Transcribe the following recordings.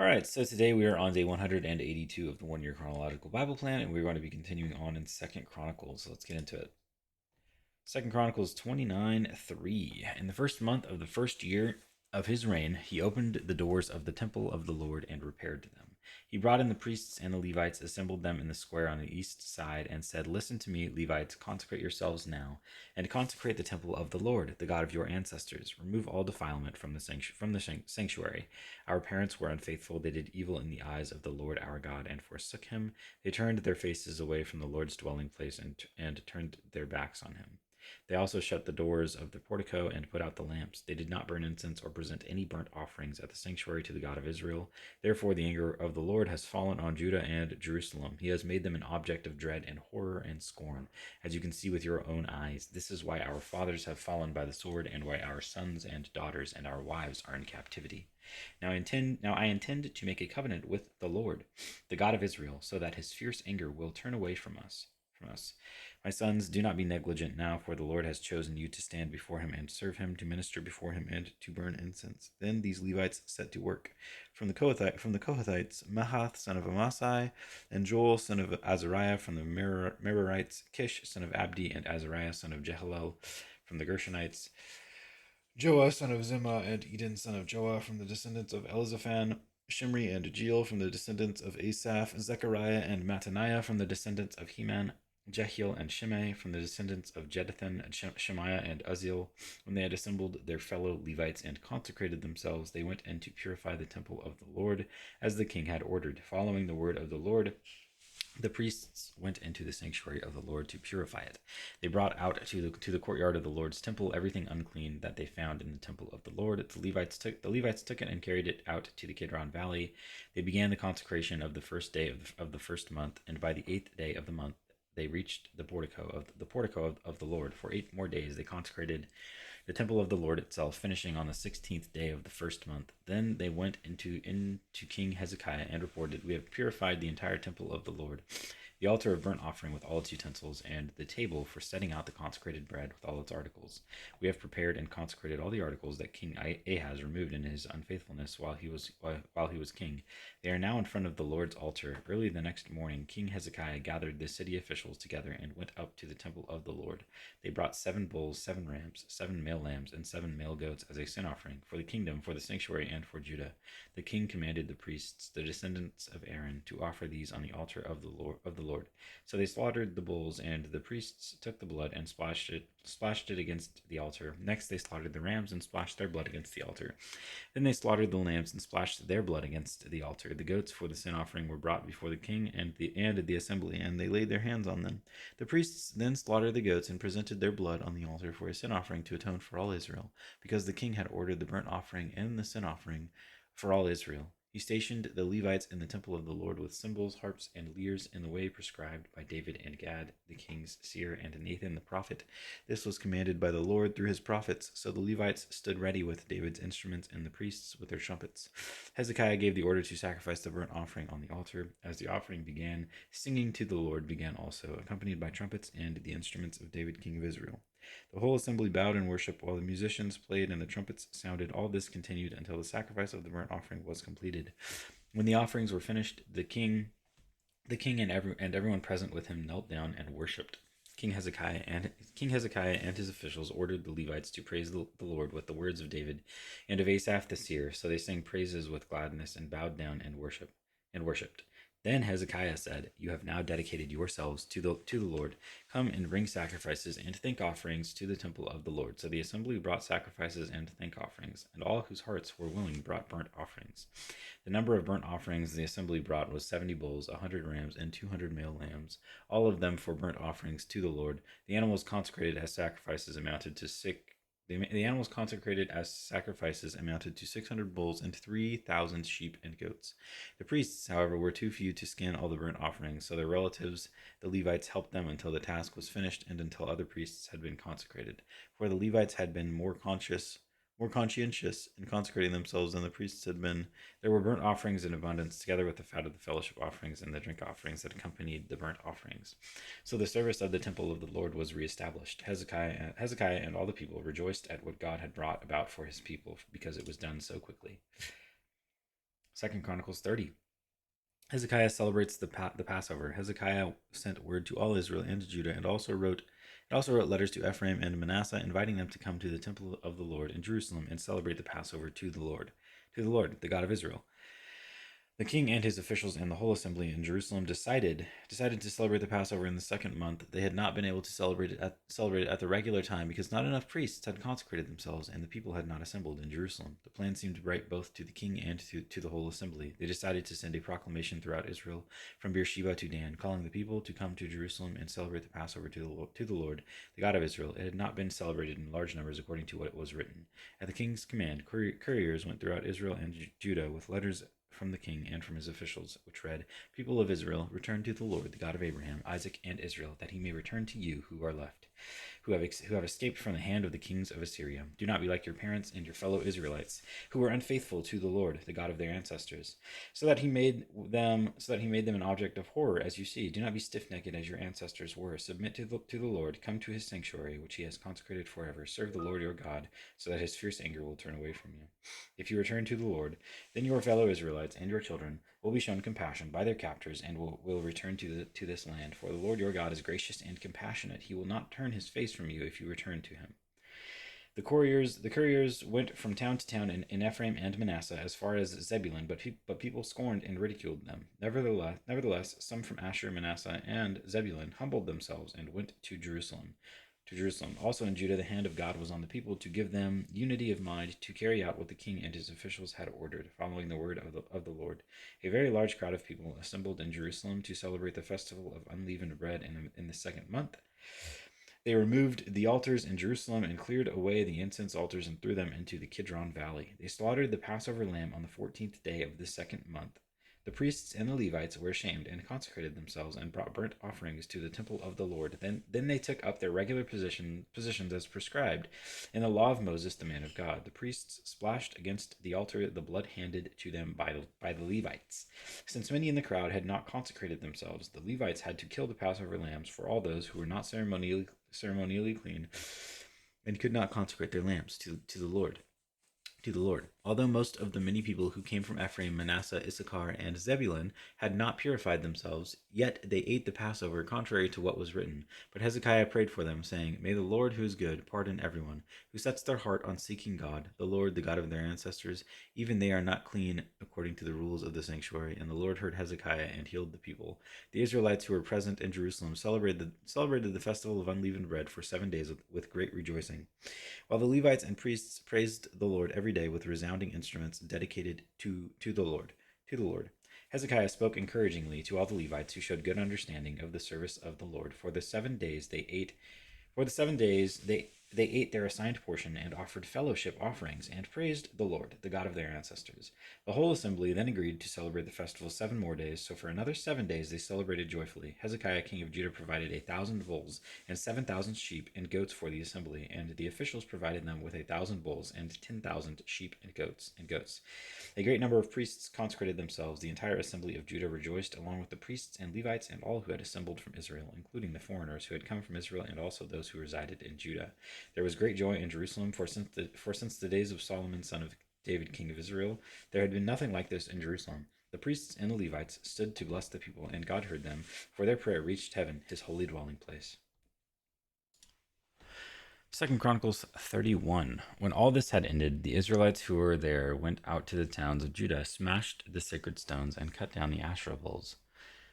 All right, so today we are on day 182 of the one-year chronological Bible plan, and we're going to be continuing on in Second Chronicles. So let's get into it. Second Chronicles 29:3. In the first month of the first year of his reign, he opened the doors of the temple of the Lord and repaired them. He brought in the priests and the Levites, assembled them in the square on the east side, and said, "Listen to me, Levites, consecrate yourselves now, and consecrate the temple of the Lord, the God of your ancestors. Remove all defilement from the sanctuary. Our parents were unfaithful; they did evil in the eyes of the Lord our God, and forsook him. They turned their faces away from the Lord's dwelling place and turned their backs on him. They also shut the doors of the portico and put out the lamps. They did not burn incense or present any burnt offerings at the sanctuary to the God of Israel. Therefore, the anger of the Lord has fallen on Judah and Jerusalem. He has made them an object of dread and horror and scorn, as you can see with your own eyes. This is why our fathers have fallen by the sword, and why our sons and daughters and our wives are in captivity. Now I intend to make a covenant with the Lord, the God of Israel, so that his fierce anger will turn away from us. My sons, do not be negligent now, for the Lord has chosen you to stand before him and serve him, to minister before him, and to burn incense." Then these Levites set to work. From the Kohathites, Mahath son of Amasai, and Joel son of Azariah. From the Merarites, Kish son of Abdi, and Azariah son of Jehalel. From the Gershonites, Joah son of Zimmah, and Eden son of Joah. From the descendants of Elzaphan, Shimri and Jeiel. From the descendants of Asaph, Zechariah and Mattaniah. From the descendants of Heman, Jehiel and Shimei. From the descendants of Jeduthun, Shemaiah and Uzziel. When they had assembled their fellow Levites and consecrated themselves, they went in to purify the temple of the Lord, as the king had ordered. Following the word of the Lord, the priests went into the sanctuary of the Lord to purify it. They brought out to the courtyard of the Lord's temple everything unclean that they found in the temple of the Lord. The Levites took it and carried it out to the Kidron Valley. They began the consecration of the first day of the first month, and by the 8th day of the month they reached the portico of the Lord. For 8 more days they consecrated the temple of the Lord itself, finishing on the 16th day of the first month. Then they went into King Hezekiah and reported, "We have purified the entire temple of the Lord, the altar of burnt offering with all its utensils, and the table for setting out the consecrated bread with all its articles. We have prepared and consecrated all the articles that King Ahaz removed in his unfaithfulness while he was king. They are now in front of the Lord's altar." Early the next morning, King Hezekiah gathered the city officials together and went up to the temple of the Lord. They brought 7 bulls, 7 rams, 7 male lambs, and 7 male goats as a sin offering for the kingdom, for the sanctuary, and for Judah. The king commanded the priests, the descendants of Aaron, to offer these on the altar of the Lord. So they slaughtered the bulls, and the priests took the blood and splashed it against the altar. Next they slaughtered the rams and splashed their blood against the altar. Then they slaughtered the lambs and splashed their blood against the altar. The goats for the sin offering were brought before the king and the assembly, and they laid their hands on them. The priests then slaughtered the goats and presented their blood on the altar for a sin offering to atone for all Israel, because the king had ordered the burnt offering and the sin offering for all Israel. He stationed the Levites in the temple of the Lord with cymbals, harps, and lyres in the way prescribed by David and Gad, the king's seer, and Nathan the prophet. This was commanded by the Lord through his prophets. So the Levites stood ready with David's instruments and the priests with their trumpets. Hezekiah gave the order to sacrifice the burnt offering on the altar. As the offering began, singing to the Lord began also, accompanied by trumpets and the instruments of David, king of Israel. The whole assembly bowed in worship while the musicians played and the trumpets sounded. All this continued until the sacrifice of the burnt offering was completed. When the offerings were finished, the king and everyone present with him knelt down and worshipped. King Hezekiah and his officials ordered the Levites to praise the Lord with the words of David and of Asaph the seer. So they sang praises with gladness and bowed down and worshipped. Then Hezekiah said, "You have now dedicated yourselves to the Lord. Come and bring sacrifices and thank offerings to the temple of the Lord." So the assembly brought sacrifices and thank offerings, and all whose hearts were willing brought burnt offerings. The number of burnt offerings the assembly brought was 70 bulls, 100 rams, and 200 male lambs, all of them for burnt offerings to the Lord. The animals consecrated as sacrifices amounted to 600 bulls and 3,000 sheep and goats. The priests, however, were too few to skin all the burnt offerings, so their relatives, the Levites, helped them until the task was finished and until other priests had been consecrated. For the Levites had been more conscientious in consecrating themselves than the priests had been. There were burnt offerings in abundance, together with the fat of the fellowship offerings and the drink offerings that accompanied the burnt offerings. So the service of the temple of the Lord was reestablished. Hezekiah and all the people rejoiced at what God had brought about for his people, because it was done so quickly. 2 Chronicles 30. Hezekiah celebrates the Passover. Hezekiah sent word to all Israel and to Judah, and also wrote letters to Ephraim and Manasseh, inviting them to come to the temple of the Lord in Jerusalem and celebrate the Passover to the Lord, the God of Israel. The king and his officials and the whole assembly in Jerusalem decided to celebrate the Passover in the second month. They had not been able to celebrate it at the regular time because not enough priests had consecrated themselves and the people had not assembled in Jerusalem. The plan seemed right both to the king and to the whole assembly. They decided to send a proclamation throughout Israel from Beersheba to Dan, calling the people to come to Jerusalem and celebrate the Passover to the Lord, the God of Israel. It had not been celebrated in large numbers according to what it was written. At the king's command, couriers went throughout Israel and Judah with letters from the king and from his officials, which read, "People of Israel, return to the Lord, the God of Abraham, Isaac, and Israel, that he may return to you who are left, who have escaped from the hand of the kings of Assyria. Do not be like your parents and your fellow Israelites, who were unfaithful to the Lord, the God of their ancestors, so that he made them an object of horror, as you see. Do not be stiff-necked as your ancestors were. Submit to the Lord. Come to his sanctuary, which he has consecrated forever. Serve the Lord your God, so that his fierce anger will turn away from you. If you return to the Lord, then your fellow Israelites and your children will be shown compassion by their captors and will return to this land. For the Lord your God is gracious and compassionate. He will not turn his face from you if you return to him." The couriers went from town to town in Ephraim and Manasseh as far as Zebulun, but people scorned and ridiculed them. Nevertheless, some from Asher, Manasseh, and Zebulun humbled themselves and went to Jerusalem. Also in Judah, the hand of God was on the people to give them unity of mind to carry out what the king and his officials had ordered, following the word of the Lord. A very large crowd of people assembled in Jerusalem to celebrate the festival of unleavened bread in the second month. They removed the altars in Jerusalem and cleared away the incense altars and threw them into the Kidron Valley. They slaughtered the Passover lamb on the 14th day of the second month. The priests and the Levites were ashamed and consecrated themselves and brought burnt offerings to the temple of the Lord. Then they took up their regular positions as prescribed in the law of Moses, the man of God. The priests splashed against the altar the blood handed to them by the Levites. Since many in the crowd had not consecrated themselves, the Levites had to kill the Passover lambs for all those who were not ceremonially clean and could not consecrate their lambs to the Lord. Although most of the many people who came from Ephraim, Manasseh, Issachar, and Zebulun had not purified themselves, yet they ate the Passover contrary to what was written. But Hezekiah prayed for them, saying, "May the Lord, who is good, pardon everyone who sets their heart on seeking God, the Lord, the God of their ancestors. Even they are not clean according to the rules of the sanctuary." And the Lord heard Hezekiah and healed the people. The Israelites who were present in Jerusalem celebrated the festival of unleavened bread for 7 days with great rejoicing, while the Levites and priests praised the Lord every day with resounding instruments dedicated to the Lord. Hezekiah spoke encouragingly to all the Levites who showed good understanding of the service of the Lord. For the 7 days they ate their assigned portion and offered fellowship offerings and praised the Lord, the God of their ancestors. The whole assembly then agreed to celebrate the festival 7 more days, so for another 7 days they celebrated joyfully. Hezekiah, king of Judah, provided 1,000 bulls and 7,000 sheep and goats for the assembly, and the officials provided them with 1,000 bulls and 10,000 sheep and goats. A great number of priests consecrated themselves. The entire assembly of Judah rejoiced, along with the priests and Levites and all who had assembled from Israel, including the foreigners who had come from Israel and also those who resided in Judah. There was great joy in Jerusalem, for since the days of Solomon, son of David, king of Israel, there had been nothing like this in Jerusalem. The priests and the Levites stood to bless the people, and God heard them, for their prayer reached heaven, his holy dwelling place. 2 Chronicles 31. When all this had ended, the Israelites who were there went out to the towns of Judah, smashed the sacred stones, and cut down the Asherah poles.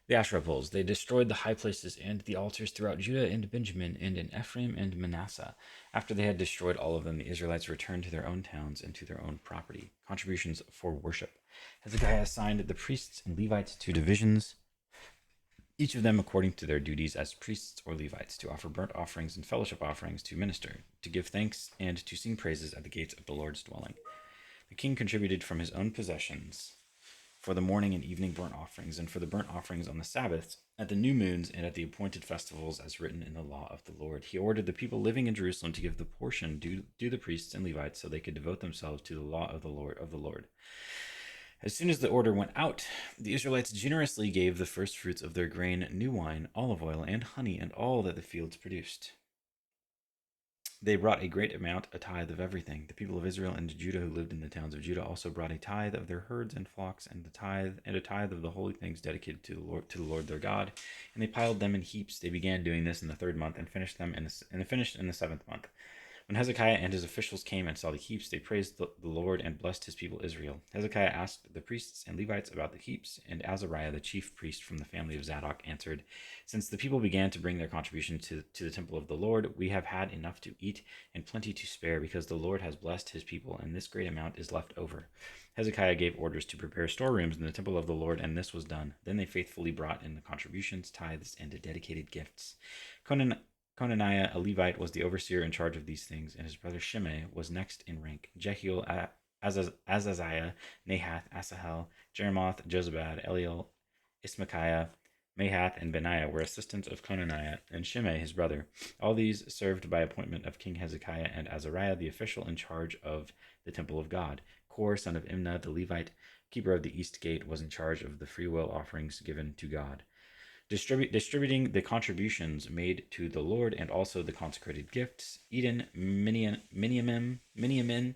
They destroyed the high places and the altars throughout Judah and Benjamin and in Ephraim and Manasseh. After they had destroyed all of them, the Israelites returned to their own towns and to their own property. Contributions for worship. Hezekiah assigned the priests and Levites to divisions, each of them according to their duties as priests or Levites, to offer burnt offerings and fellowship offerings, to minister, to give thanks, and to sing praises at the gates of the Lord's dwelling. The king contributed from his own possessions for the morning and evening burnt offerings, and for the burnt offerings on the Sabbaths, at the new moons, and at the appointed festivals as written in the law of the Lord. He ordered the people living in Jerusalem to give the portion due the priests and Levites, so they could devote themselves to the law of the Lord. As soon as the order went out, the Israelites generously gave the first fruits of their grain, new wine, olive oil, and honey, and all that the fields produced. They brought a great amount, a tithe of everything. The people of Israel and Judah who lived in the towns of Judah also brought a tithe of their herds and flocks, and a tithe of the holy things dedicated to the Lord their God. And they piled them in heaps. They began doing this in the third month and finished in the seventh month. When Hezekiah and his officials came and saw the heaps, they praised the Lord and blessed his people Israel. Hezekiah asked the priests and Levites about the heaps, and Azariah, the chief priest from the family of Zadok, answered, "Since the people began to bring their contribution to the temple of the Lord, we have had enough to eat and plenty to spare, because the Lord has blessed his people, and this great amount is left over." Hezekiah gave orders to prepare storerooms in the temple of the Lord, and this was done. Then they faithfully brought in the contributions, tithes, and dedicated gifts. Conaniah, a Levite, was the overseer in charge of these things, and his brother Shimei was next in rank. Jehiel, Azaziah, Nahath, Asahel, Jeremoth, Jozabad, Eliel, Ismachiah, Mahath, and Benaiah were assistants of Conaniah, and Shimei his brother. All these served by appointment of King Hezekiah, and Azariah, the official in charge of the temple of God. Kor, son of Imnah, the Levite, keeper of the east gate, was in charge of the freewill offerings given to God, distributing the contributions made to the Lord and also the consecrated gifts. Eden, Miniamin,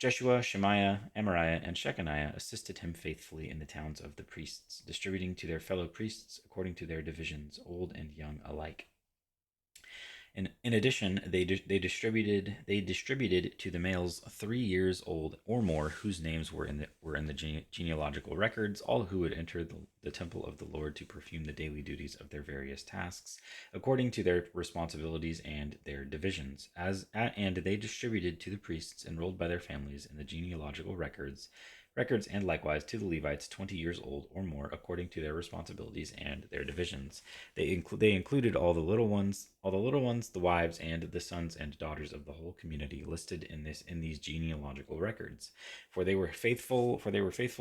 Jeshua, Shemaiah, Amariah, and Shechaniah assisted him faithfully in the towns of the priests, distributing to their fellow priests according to their divisions, old and young alike. In addition, they distributed to the males 3 years old or more, whose names were in the genealogical records, all who would enter the temple of the Lord to perform the daily duties of their various tasks, according to their responsibilities and their divisions. And they distributed to the priests enrolled by their families in the genealogical records, and likewise to the Levites 20 years old or more, according to their responsibilities and their divisions. They included all the little ones, the wives, and the sons and daughters of the whole community listed in these genealogical records. For they were faithful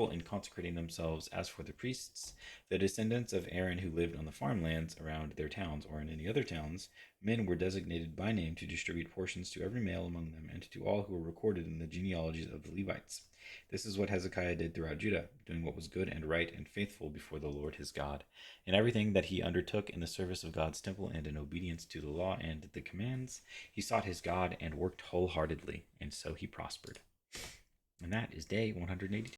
in consecrating themselves. As for the priests, the descendants of Aaron who lived on the farmlands around their towns or in any other towns, men were designated by name to distribute portions to every male among them and to all who were recorded in the genealogies of the Levites. This is what Hezekiah did throughout Judah, doing what was good and right and faithful before the Lord his God. In everything that he undertook in the service of God's temple and in obedience to the law and the commands, he sought his God and worked wholeheartedly, and so he prospered. And that is day 182.